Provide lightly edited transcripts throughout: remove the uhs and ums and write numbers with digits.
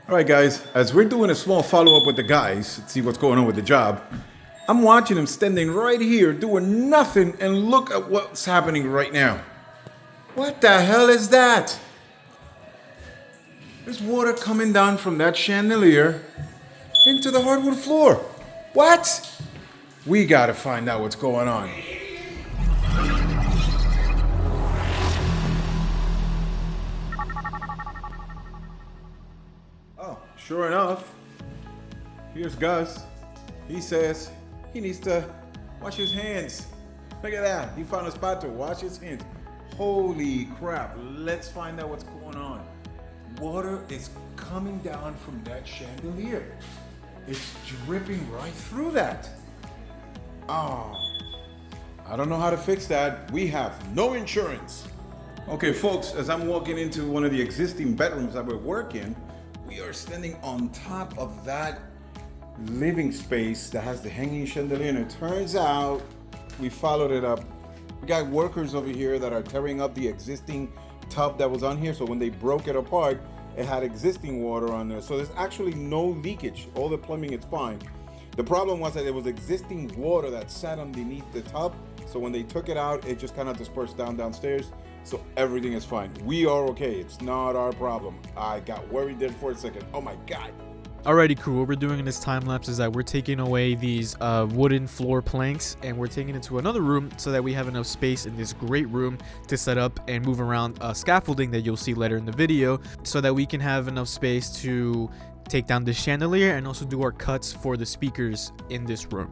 All right, guys, as we're doing a small follow-up with the guys to see what's going on with the job, I'm watching them standing right here doing nothing, and look at what's happening right now. What the hell is that? There's water coming down from that chandelier into the hardwood floor. What? We gotta find out what's going on. Oh, sure enough, here's Gus. He says he needs to wash his hands. Look at that. He found a spot to wash his hands. Holy crap. Let's find out what's going on. Water is coming down from that chandelier. It's dripping right through that. Oh, I don't know how to fix that. We have no insurance. Okay, folks, as I'm walking into one of the existing bedrooms that we're working, we are standing on top of that living space that has the hanging chandelier, and it turns out we followed it up. We got workers over here that are tearing up the existing tub that was on here, so when they broke it apart, it had existing water on there. So there's actually no leakage. All the plumbing is fine. The problem was that there was existing water that sat underneath the tub, so when they took it out, it just kind of dispersed downstairs. So everything is fine. We are okay. It's not our problem. I got worried there for a second. Oh my God. Alrighty, crew, what we're doing in this time lapse is that we're taking away these wooden floor planks, and we're taking it to another room so that we have enough space in this great room to set up and move around scaffolding that you'll see later in the video, so that we can have enough space to take down the chandelier and also do our cuts for the speakers in this room.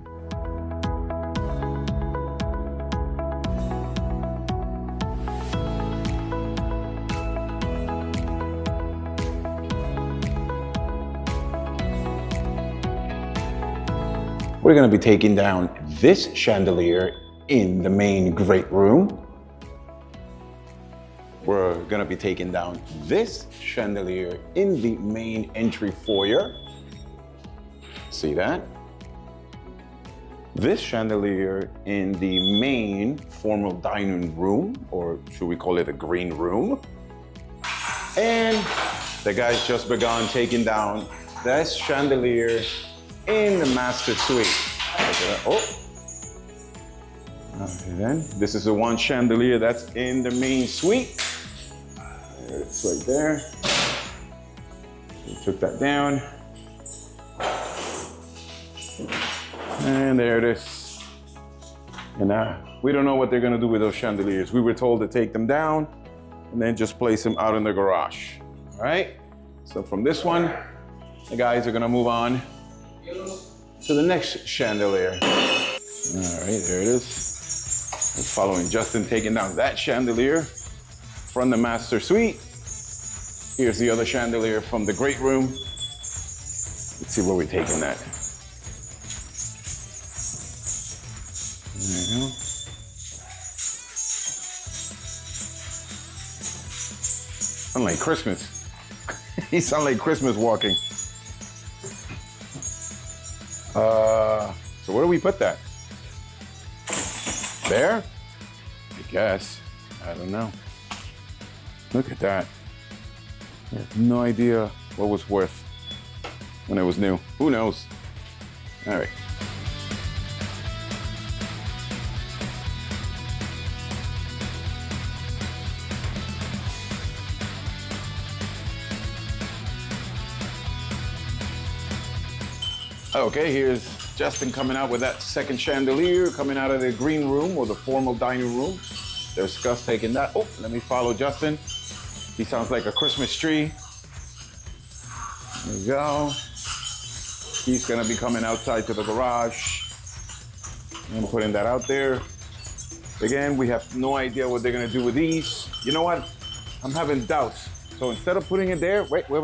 We're going to be taking down this chandelier in the main great room. We're going to be taking down this chandelier in the main entry foyer. See that? This chandelier in the main formal dining room, or should we call it a green room? And the guys just begun taking down this chandelier in the master suite. Oh. Okay, then this is the one chandelier that's in the main suite. It's right there. We took that down. And there it is. And we don't know what they're gonna do with those chandeliers. We were told to take them down and then just place them out in the garage. All right? So from this one, the guys are gonna move on to the next chandelier. All right, there it is. We're following Justin taking down that chandelier from the master suite. Here's the other chandelier from the great room. Let's see where we're taking that. There you go. Sound like Christmas. He sound like Christmas walking. So where do we put that? There? I guess. I don't know. Look at that. I have no idea what was worth when it was new. Who knows? All right. Okay, here's Justin coming out with that second chandelier coming out of the green room or the formal dining room. There's Gus taking that. Oh, let me follow Justin. He sounds like a Christmas tree. There we go. He's gonna be coming outside to the garage and putting that out there. Again, we have no idea what they're gonna do with these. You know what? I'm having doubts. So instead of putting it there, wait. Why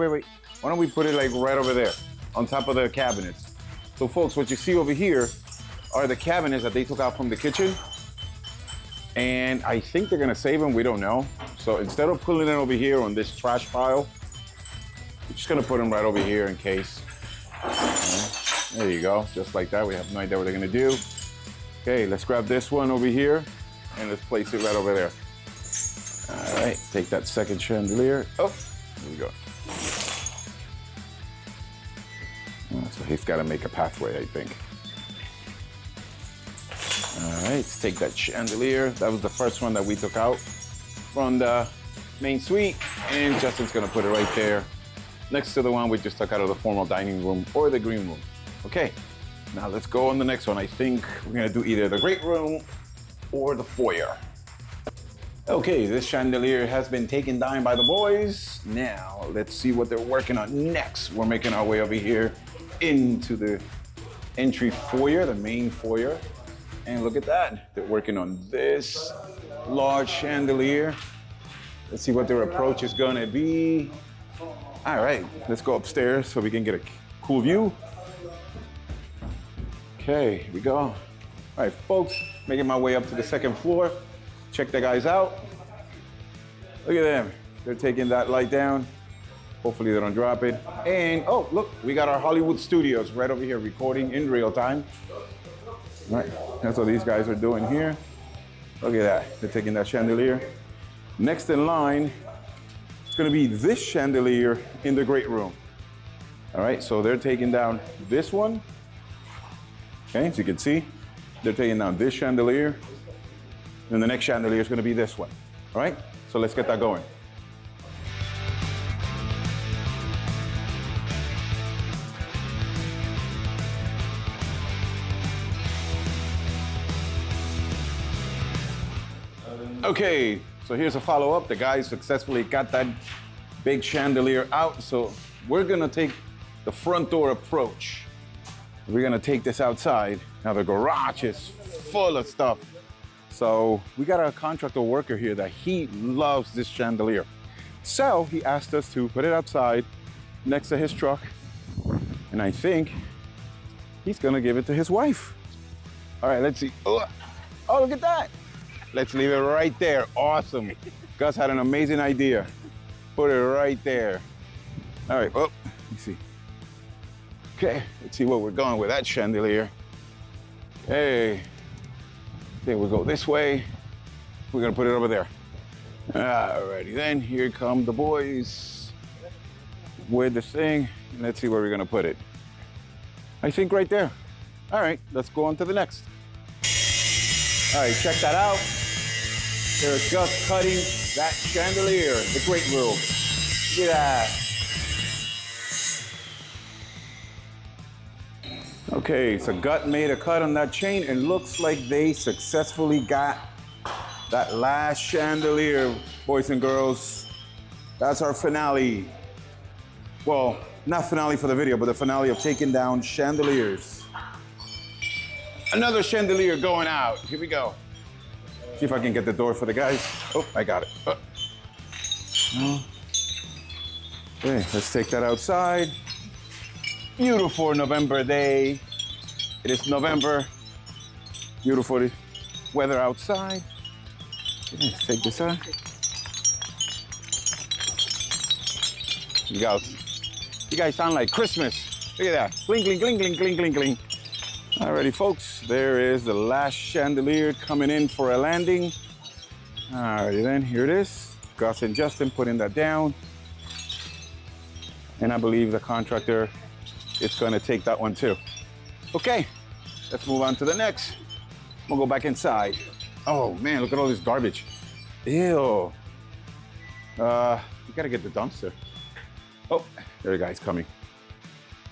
don't we put it like right over there on top of the cabinets? So folks, what you see over here are the cabinets that they took out from the kitchen. And I think they're gonna save them, we don't know. So instead of putting it over here on this trash pile, we're just gonna put them right over here in case. Okay. There you go, just like that. We have no idea what they're gonna do. Okay, let's grab this one over here and let's place it right over there. All right, take that second chandelier. Oh, there we go. So he's got to make a pathway, I think. All right, let's take that chandelier. That was the first one that we took out from the main suite, and Justin's gonna put it right there next to the one we just took out of the formal dining room or the green room. Okay, now let's go on the next one. I think we're gonna do either the great room or the foyer. Okay, this chandelier has been taken down by the boys. Now let's see what they're working on next. We're making our way over here into the entry foyer, the main foyer. And look at that, they're working on this large chandelier. Let's see what their approach is gonna be. All right, let's go upstairs so we can get a cool view. Okay, here we go. All right, folks, making my way up to the second floor. Check the guys out. Look at them, they're taking that light down. Hopefully they don't drop it. And oh, look, we got our Hollywood studios right over here recording in real time. All right, that's what these guys are doing here. Look at that, they're taking that chandelier. Next in line, it's gonna be this chandelier in the great room. All right, so they're taking down this one. Okay, as you can see, they're taking down this chandelier. And the next chandelier is gonna be this one. All right, so let's get that going. Okay, so here's a follow-up. The guys successfully got that big chandelier out. So we're gonna take the front door approach. We're gonna take this outside. Now the garage is full of stuff. So we got a contractor worker here that he loves this chandelier. So he asked us to put it outside next to his truck. And I think he's gonna give it to his wife. All right, let's see. Oh, look at that. Let's leave it right there. Awesome. Gus had an amazing idea. Put it right there. All right, oh, let's see. Okay, let's see where we're going with that chandelier. Hey, okay, we'll go this way. We're gonna put it over there. Alrighty then, here come the boys with the thing. Let's see where we're gonna put it. I think right there. All right, let's go on to the next. All right, check that out. They're just cutting that chandelier, the great room. Look at that. Okay, so Gut made a cut on that chain and looks like they successfully got that last chandelier, boys and girls. That's our finale. Well, not finale for the video, but the finale of taking down chandeliers. Another chandelier going out. Here we go. See if I can get the door for the guys. Oh, I got it. Okay, let's take that outside. Beautiful November day. It is November. Beautiful weather outside. Okay, let's take this out. You guys sound like Christmas. Look at that. Gling, gling, gling, gling, gling, gling, gling. Alrighty, folks, there is the last chandelier coming in for a landing. Alrighty then, here it is. Gus and Justin putting that down. And I believe the contractor is gonna take that one too. Okay, let's move on to the next. We'll go back inside. Oh man, look at all this garbage. Ew. You gotta get the dumpster. Oh, there the guy's coming.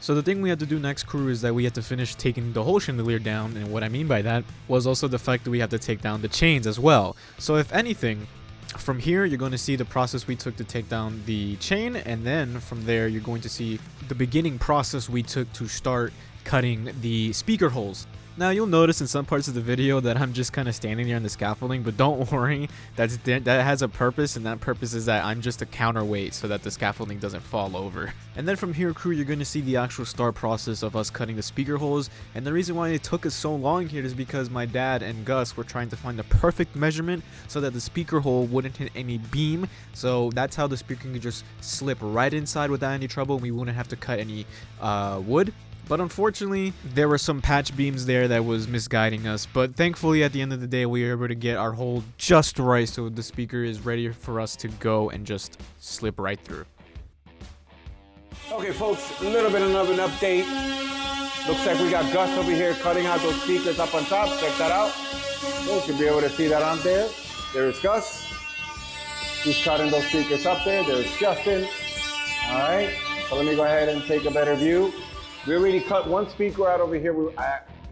So the thing we had to do next, crew, is that we had to finish taking the whole chandelier down, and what I mean by that was also the fact that we have to take down the chains as well. So if anything, from here you're going to see the process we took to take down the chain, and then from there you're going to see the beginning process we took to start cutting the speaker holes. Now you'll notice in some parts of the video that I'm just kind of standing there on the scaffolding, but don't worry, that has a purpose, and that purpose is that I'm just a counterweight so that the scaffolding doesn't fall over. And then from here, crew, you're going to see the actual start process of us cutting the speaker holes, and the reason why it took us so long here is because my dad and Gus were trying to find the perfect measurement so that the speaker hole wouldn't hit any beam, so that's how the speaker could just slip right inside without any trouble, and we wouldn't have to cut any wood. But unfortunately, there were some patch beams there that was misguiding us. But thankfully, at the end of the day, we were able to get our hole just right so the speaker is ready for us to go and just slip right through. Okay, folks, a little bit of an update. Looks like we got Gus over here cutting out those speakers up on top. Check that out. You should be able to see that on there. There's Gus. He's cutting those speakers up there. There's Justin. All right, so let me go ahead and take a better view. We already cut one speaker out over here.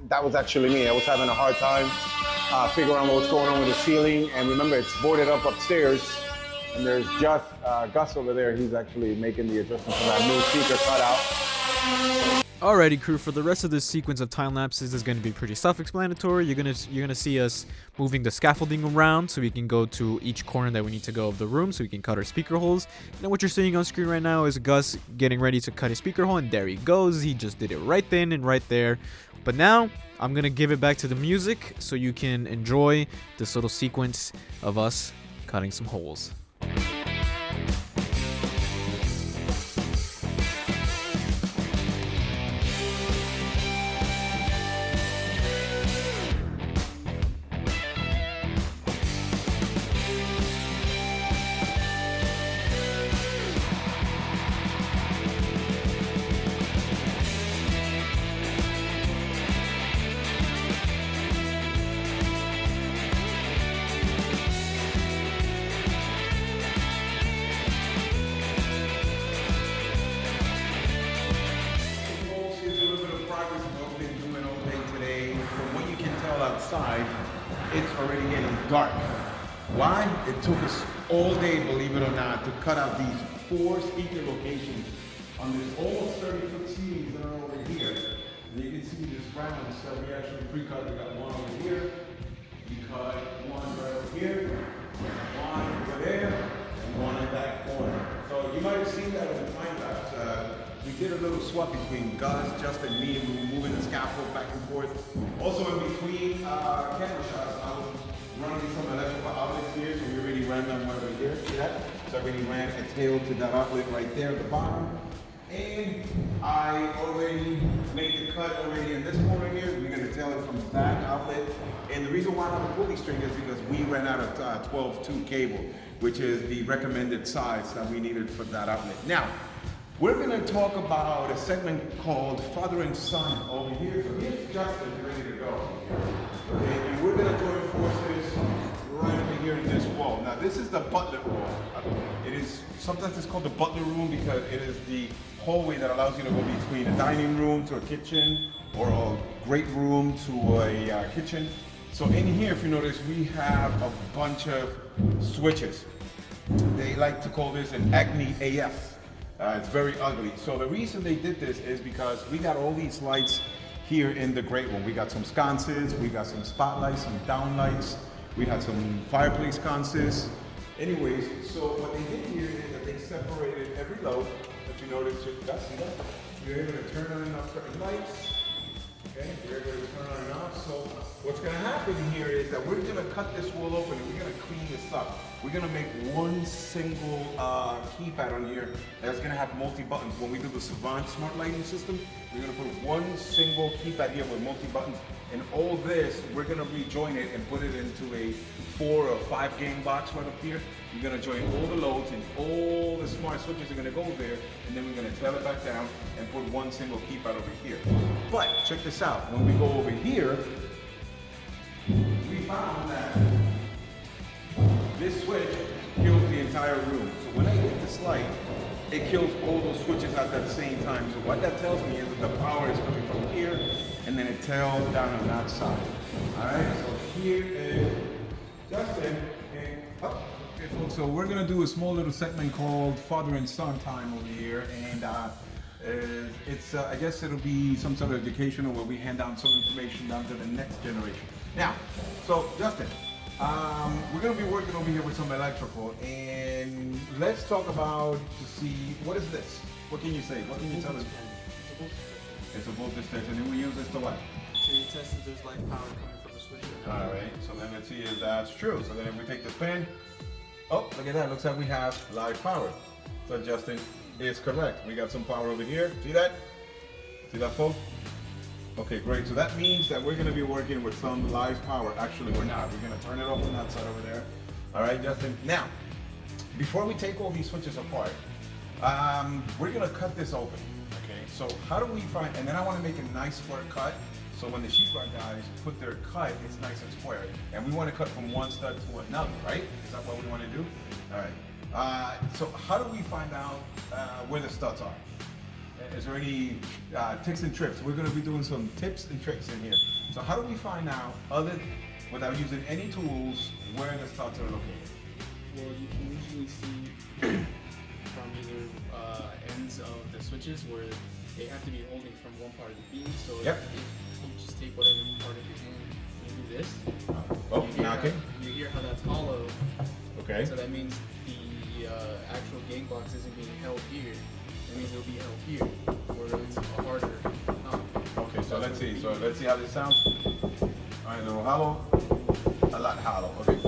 That was actually me. I was having a hard time figuring out what's going on with the ceiling. And remember, it's boarded up upstairs. And there's just Gus over there. He's actually making the adjustment for that new speaker cutout. Alrighty, crew, for the rest of this sequence of time lapses is going to be pretty self-explanatory. You're gonna see us moving the scaffolding around so we can go to each corner that we need to go of the room so we can cut our speaker holes. And what you're seeing on screen right now is Gus getting ready to cut his speaker hole, and there he goes. He just did it right then and right there. But now I'm gonna give it back to the music so you can enjoy this little sequence of us cutting some holes. Outside, it's already getting dark. Why? It took us all day, believe it or not, to cut out these 4 speaker locations on this almost 30-foot ceilings that are over here. And you can see this round, so we actually pre-cut. We got one over here, we cut one right over here, one over there, and one in that corner. So you might have seen that in the time lapse. We did a little swap between Gus, Justin, and me, and we were moving the scaffold back and forth. Also in between camera shots, I was running some electrical outlets here, so we already ran them over here. See that? So I already ran a tail to that outlet right there at the bottom. And I already made the cut already in this corner here. We're gonna tail it from that outlet. And the reason why I have a pulley string is because we ran out of 12-2 cable, which is the recommended size that we needed for that outlet. Now, we're going to talk about a segment called Father and Son over here. So here's Justin ready to go. Okay, and we're going to join forces right over here in this wall. Now this is the butler wall. It is, sometimes it's called the butler room because it is the hallway that allows you to go between a dining room to a kitchen or a great room to a kitchen. So in here, if you notice, we have a bunch of switches. They like to call this an Acme AF. It's very ugly. So the reason they did this is because we got all these lights here in the great room. We got some sconces, we got some spotlights, some downlights, we had some fireplace sconces. Anyways, so what they did here is that they separated every load. If you notice, see that? You're able to turn on and off certain lights. Okay, you're able to turn on and off. So what's going to happen here is that we're going to cut this wall open and we're going to clean this up. We're going to make one single keypad on here that's going to have multi-buttons. When we do the Savant smart lighting system, we're going to put one single keypad here with multi-buttons. And all this, we're going to rejoin it and put it into a 4 or 5 game box right up here. We're going to join all the loads and all the smart switches are going to go there. And then we're going to tail it back down and put one single keypad over here. But check this out. When we go over here, we found that this switch kills the entire room. So when I hit this light, it kills all those switches at that same time. So what that tells me is that the power is coming from here, and then it tails down on that side. All right, so here is Justin. Okay, folks, so we're gonna do a small little segment called Father and Son time over here, and it's I guess it'll be some sort of educational where we hand down some information down to the next generation. Now, so Justin, we're going to be working over here with some electrical, and let's talk about to see, what is this? What can you say? What can you tell us? It's a voltage tester, and then we use this to what? So you test if there's light power coming from the switch. All right, so then let's see if that's true. So then if we take this pen, oh, look at that. Looks like we have live power. So Justin is correct. We got some power over here. See that? See that, folks? Okay, great. So that means that we're going to be working with some live power. Actually, we're not. We're going to turn it off on that side over there. All right, Justin. Now, before we take all these switches apart, We're gonna cut this open. Okay. So how do we find? And then I want to make a nice square cut. So when the sheetrock guys put their cut, it's nice and square. And we want to cut from one stud to another, right? Is that what we want to do? All right. So how do we find out where the studs are? Is there any tips and tricks? We're going to be doing some tips and tricks in here. So how do we find out, without using any tools, where the studs are located? Well, you can usually see from either ends of the switches where they have to be holding from one part of the beam. So Yep. if you just take whatever part of your hand and do this, Oh, you hear knocking. you hear how that's hollow. Okay. So that means the actual game box isn't being held here. That means it'll be held here, where it's a harder knock. Okay, so let's see. So let's see how this sounds. All right, a little hollow. A lot hollow. Okay.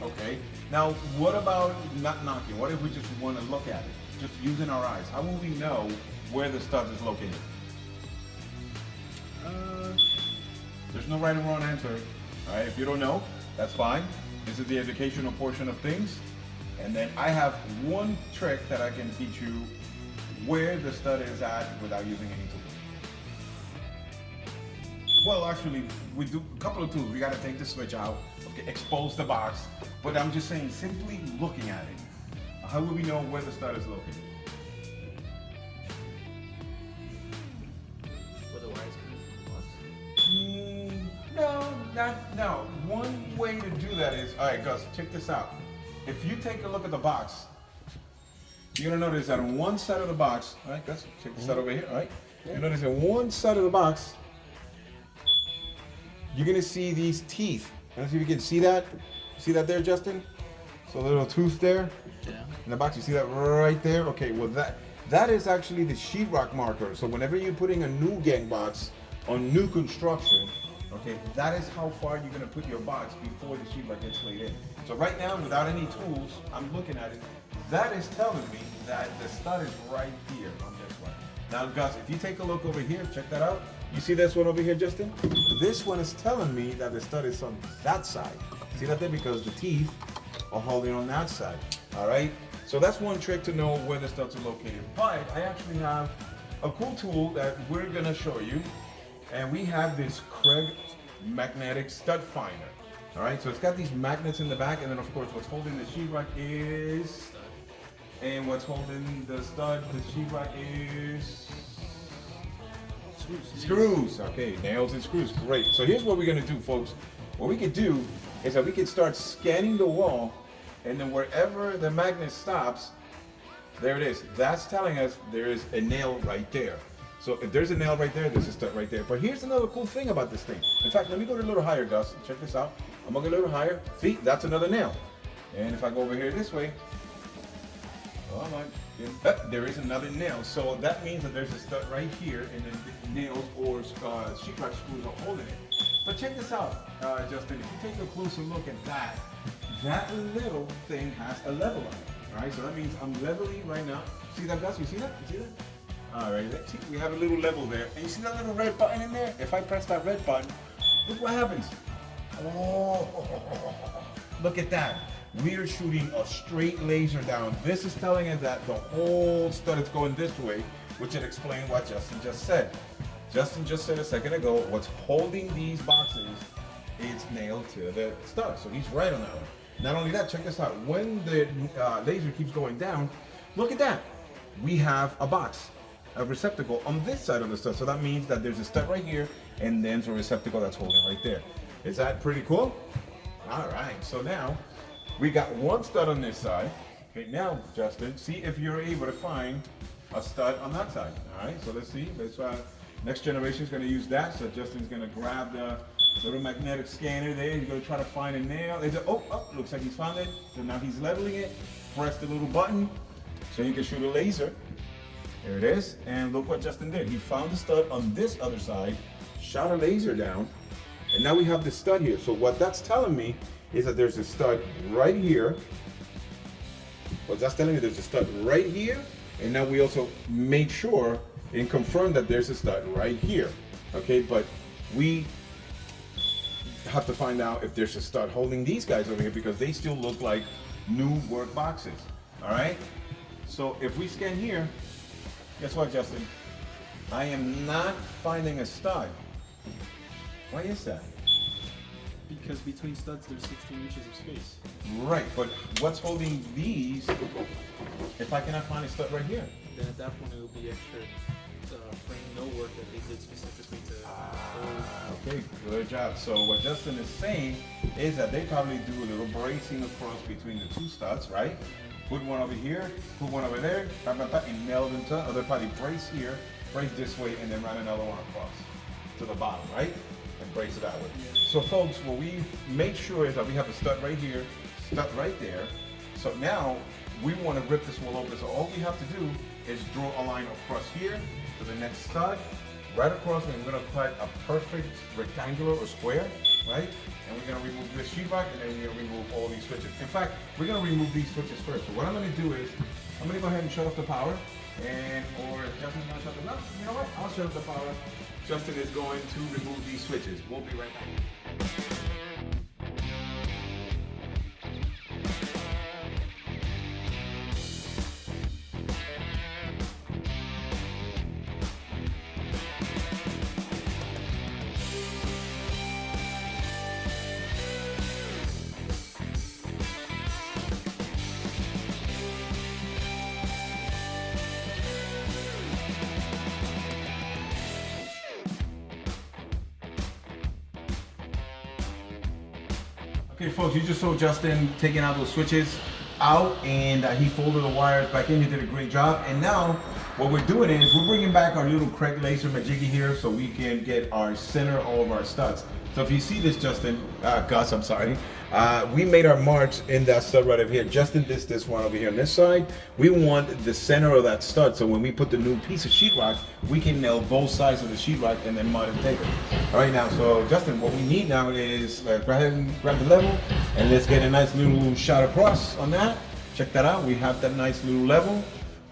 Okay. Now, what about not knocking? What if we just want to look at it? Just using our eyes. How will we know where the stud is located? There's no right or wrong answer. All right, if you don't know, that's fine. This is the educational portion of things. And then I have one trick that I can teach you where the stud is at without using any tools. Well, actually, we do a couple of tools. We got to take the switch out, okay, expose the box. But I'm just saying, simply looking at it, how will we know where the stud is located? Where the wires coming from the box. No. One way to do that is, all right, Gus, check this out. If you take a look at the box, you're gonna notice that on one side of the box, all right, Gus, check this out over here, all right? You notice on one side of the box, you're gonna see these teeth. Let's see if you can see that. See that there, Justin? So a little tooth there. Yeah. In the box, you see that right there? Okay, well that is actually the sheetrock marker. So whenever you're putting a new gang box on new construction, okay, that is how far you're gonna put your box before the sheetrock gets laid in. So right now, without any tools, I'm looking at it. That is telling me that the stud is right here on this one. Now, Gus, if you take a look over here, check that out. You see this one over here, Justin? This one is telling me that the stud is on that side. See that there? Because the teeth are holding on that side. All right? So that's one trick to know where the studs are located. But I actually have a cool tool that we're gonna show you. And we have this Craig magnetic stud finder. All right, so it's got these magnets in the back, and then of course what's holding the sheetrock is, and what's holding the stud, the sheetrock is screws. Okay, nails and screws. Great. So here's what we're gonna do, folks. What we could do is that we could start scanning the wall, and then wherever the magnet stops, there it is. That's telling us there is a nail right there. So if there's a nail right there, there's a stud right there. But here's another cool thing about this thing. In fact, let me go a little higher, Gus. Check this out. I'm gonna go a little higher. See, that's another nail. And if I go over here this way, there is another nail. So that means that there's a stud right here, and then the nails or sheetrock screws are holding it. But check this out, Justin. If you take a closer look at that, that little thing has a level on it. All right, so that means I'm leveling right now. See that, Gus? You see that? You see that? All right, let's see. We have a little level there. And you see that little red button in there? If I press that red button, look what happens. Oh, look at that. We are shooting a straight laser down. This is telling us that the whole stud is going this way, which would explain what Justin just said. Justin just said a second ago, what's holding these boxes is nailed to the stud. So he's right on that one. Not only that, check this out. When the laser keeps going down, look at that. We have a box, a receptacle on this side of the stud. So that means that there's a stud right here, and then there's a receptacle that's holding right there. Is that pretty cool? All right, so now we got one stud on this side. Okay, now, Justin, see if you're able to find a stud on that side. All right, so let's see. Next generation is going to use that. So Justin's going to grab the little magnetic scanner there. He's going to try to find a nail. Looks like he's found it. So now he's leveling it. Press the little button so you can shoot a laser. There it is. And look what Justin did. He found the stud on this other side, shot a laser down, and now we have the stud here. So what that's telling me is that there's a stud right here. What that's telling me, there's a stud right here. And now we also made sure and confirmed that there's a stud right here. Okay, but we have to find out if there's a stud holding these guys over here because they still look like new work boxes. All right. So if we scan here, guess what, Justin? I am not finding a stud. Why is that? Because between studs there's 16 inches of space. Right, but what's holding these if I cannot find a stud right here? Then at that point it will be extra frame no work that they did specifically to. Okay, good job. So what Justin is saying is that they probably do a little bracing across between the two studs, right? Put one over here, put one over there, and nail them to, or they'll probably brace here, brace this way, and then run another one across to the bottom, right? And brace it that way. Yeah. So folks, what we make sure is that we have a stud right here, stud right there. So now we want to rip this wall open. So all we have to do is draw a line across here to the next stud, right across, and we're going to cut a perfect rectangular or square, right? And we're going to remove this sheetrock, and then we're going to remove all these switches. In fact, we're going to remove these switches first. So what I'm going to do is, I'm going to go ahead and shut off the power, or Justin's going to shut them up. You know what? I'll shut off the power. Justin is going to remove these switches. We'll be right back. Okay folks, you just saw Justin taking out those switches out, and he folded the wires back in. He did a great job. And now what we're doing is we're bringing back our little Craig laser majiggy here so we can get our center all of our studs. So if you see this, Justin, Gus, I'm sorry, we made our marks in that stud right over here. Justin did this one over here on this side. We want the center of that stud, so when we put the new piece of sheetrock, we can nail both sides of the sheetrock and then mud and tape it. All right, now, so Justin, what we need now is go ahead and grab the level, and let's get a nice little shot across on that. Check that out. We have that nice little level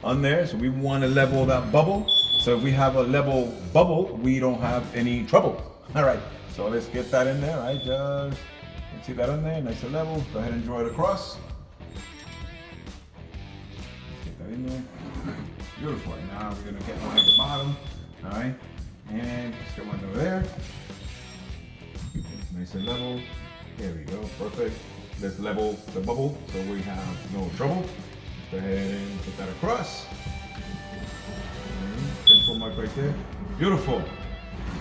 on there, so we want to level that bubble. So if we have a level bubble, we don't have any trouble. All right. So let's get that in there, right? Just see that in there, nice and level. Go ahead and draw it across. Get that in there. Beautiful. And now we're gonna get one at the bottom. All right, and let's get one over there. Nice and level. There we go. Perfect. Let's level the bubble so we have no trouble. Go ahead and put that across. Pencil mark right there. Beautiful.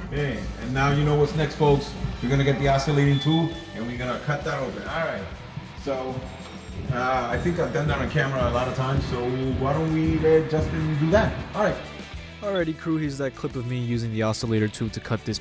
Okay, and now you know what's next, folks. We're gonna get the oscillating tool and we're gonna cut that open. All right, so I think I've done that on camera a lot of times, so why don't we let Justin do that? All right. Alrighty crew, here's that clip of me using the oscillator tool to cut this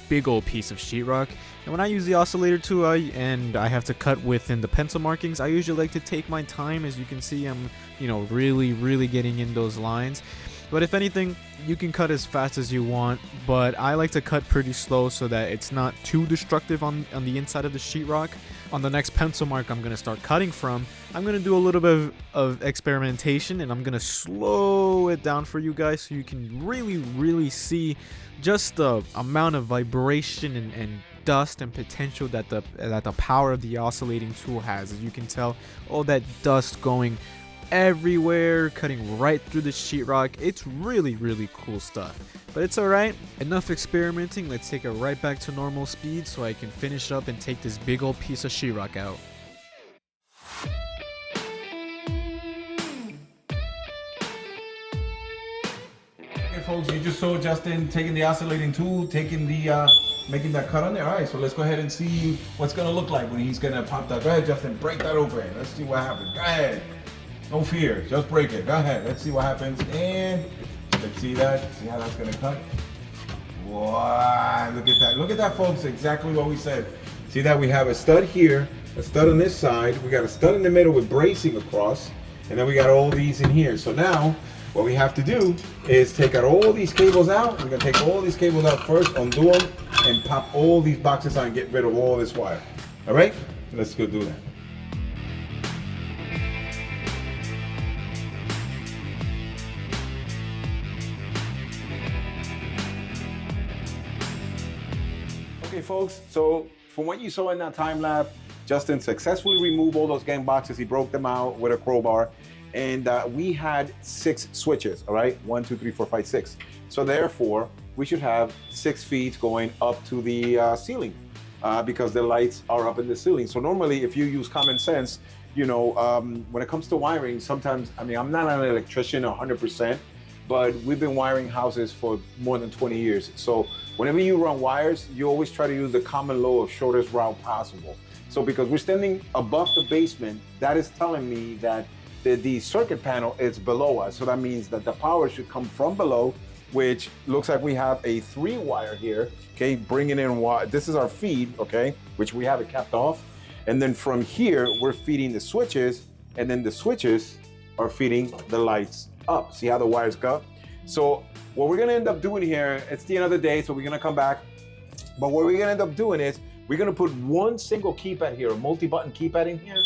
big old piece of sheetrock. And when I use the oscillator tool and I have to cut within the pencil markings, I usually like to take my time. As you can see, I'm really getting in those lines. But if anything, you can cut as fast as you want, but I like to cut pretty slow so that it's not too destructive on the inside of the sheetrock. On the next pencil mark I'm going to start cutting from, I'm going to do a little bit of experimentation, and I'm going to slow it down for you guys so you can really see just the amount of vibration and dust and potential that the power of the oscillating tool has. As you can tell, all that dust going everywhere, cutting right through the sheetrock. It's really cool stuff. But it's alright, enough experimenting. Let's take it right back to normal speed so I can finish up and take this big old piece of sheetrock out. Okay folks, you just saw Justin taking the oscillating tool, taking the making that cut on there. All right, so let's go ahead and see what's gonna look like when he's gonna pop that. Go ahead, Justin, break that open. Let's see what happens. Go ahead. No fear, just break it. Go ahead, let's see what happens. And let's see that. See how that's gonna cut? Wow, look at that. Look at that, folks, exactly what we said. See that we have a stud here, a stud on this side, we got a stud in the middle with bracing across, and then we got all these in here. So now, what we have to do is take out all these cables out. We're gonna take all these cables out first, undo them, and pop all these boxes out and get rid of all this wire. All right, let's go do that. Okay folks, so from what you saw in that time lapse, Justin successfully removed all those gang boxes. He broke them out with a crowbar, and we had 6 switches, all right? 1, 2, 3, 4, 5, 6. So therefore, we should have 6 feet going up to the ceiling because the lights are up in the ceiling. So normally, if you use common sense, you know, when it comes to wiring, sometimes, I mean, I'm not an electrician 100%, but we've been wiring houses for more than 20 years. So whenever you run wires, you always try to use the common law of shortest route possible. So because we're standing above the basement, that is telling me that the circuit panel is below us. So that means that the power should come from below, which looks like we have a 3 wire here, okay, bringing in wire. This is our feed, okay, which we have it capped off. And then from here, we're feeding the switches, and then the switches are feeding the lights up. See how the wires go? So what we're gonna end up doing here, it's the end of the day, so we're gonna come back. But what we're gonna end up doing is, we're gonna put one single keypad here, a multi-button keypad in here,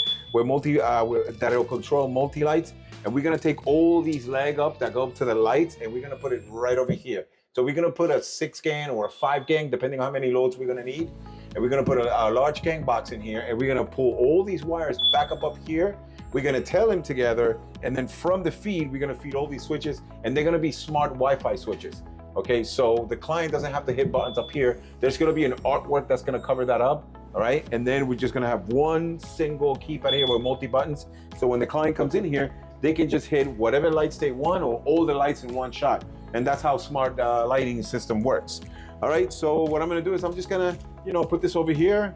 that'll control multi-lights. And we're gonna take all these leg up that go up to the lights, and we're gonna put it right over here. So we're gonna put a 6 gang or a 5 gang, depending on how many loads we're gonna need. And we're gonna put a large gang box in here, and we're gonna pull all these wires back up here. We're gonna tail them together, and then from the feed, we're gonna feed all these switches, and they're gonna be smart Wi-Fi switches. Okay, so the client doesn't have to hit buttons up here. There's gonna be an artwork that's gonna cover that up, all right? And then we're just gonna have one single keypad here with multi-buttons. So when the client comes in here, they can just hit whatever lights they want or all the lights in one shot. And that's how smart lighting system works. All right, so what I'm gonna do is I'm just gonna, you know, put this over here.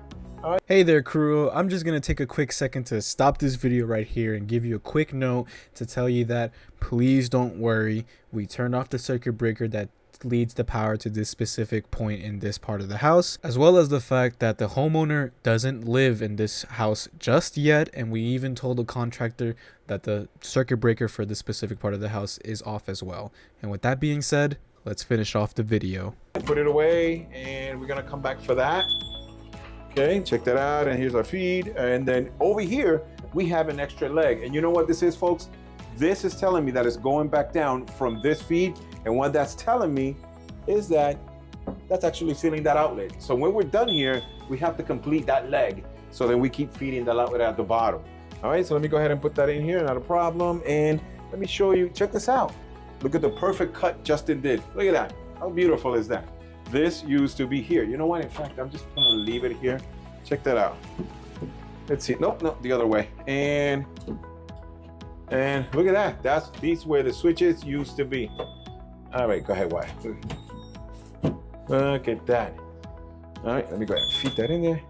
Hey there crew, I'm just going to take a quick second to stop this video right here and give you a quick note to tell you that please don't worry, we turned off the circuit breaker that leads the power to this specific point in this part of the house, as well as the fact that the homeowner doesn't live in this house just yet, and we even told the contractor that the circuit breaker for this specific part of the house is off as well. And with that being said, let's finish off the video. Put it away, and we're gonna come back for that. Okay, check that out, and here's our feed. And then over here, we have an extra leg. And you know what this is, folks? This is telling me that it's going back down from this feed. And what that's telling me is that that's actually filling that outlet. So when we're done here, we have to complete that leg. So then we keep feeding the outlet at the bottom. All right, so let me go ahead and put that in here, not a problem. And let me show you, check this out. Look at the perfect cut Justin did. Look at that, how beautiful is that? This used to be here. You know what? In fact, I'm just gonna leave it here. Check that out. Let's see. Nope, no, the other way. And look at that. These where the switches used to be. All right, go ahead, Wyatt. Look at that. All right, let me go ahead and feed that in there.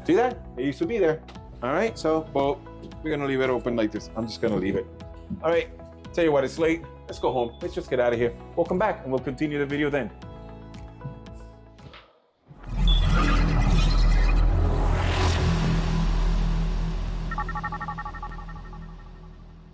See that? It used to be there. All right, so, well, we're gonna leave it open like this. I'm just gonna leave it. All right, tell you what, it's late. Let's go home. Let's just get out of here. We'll come back and we'll continue the video then.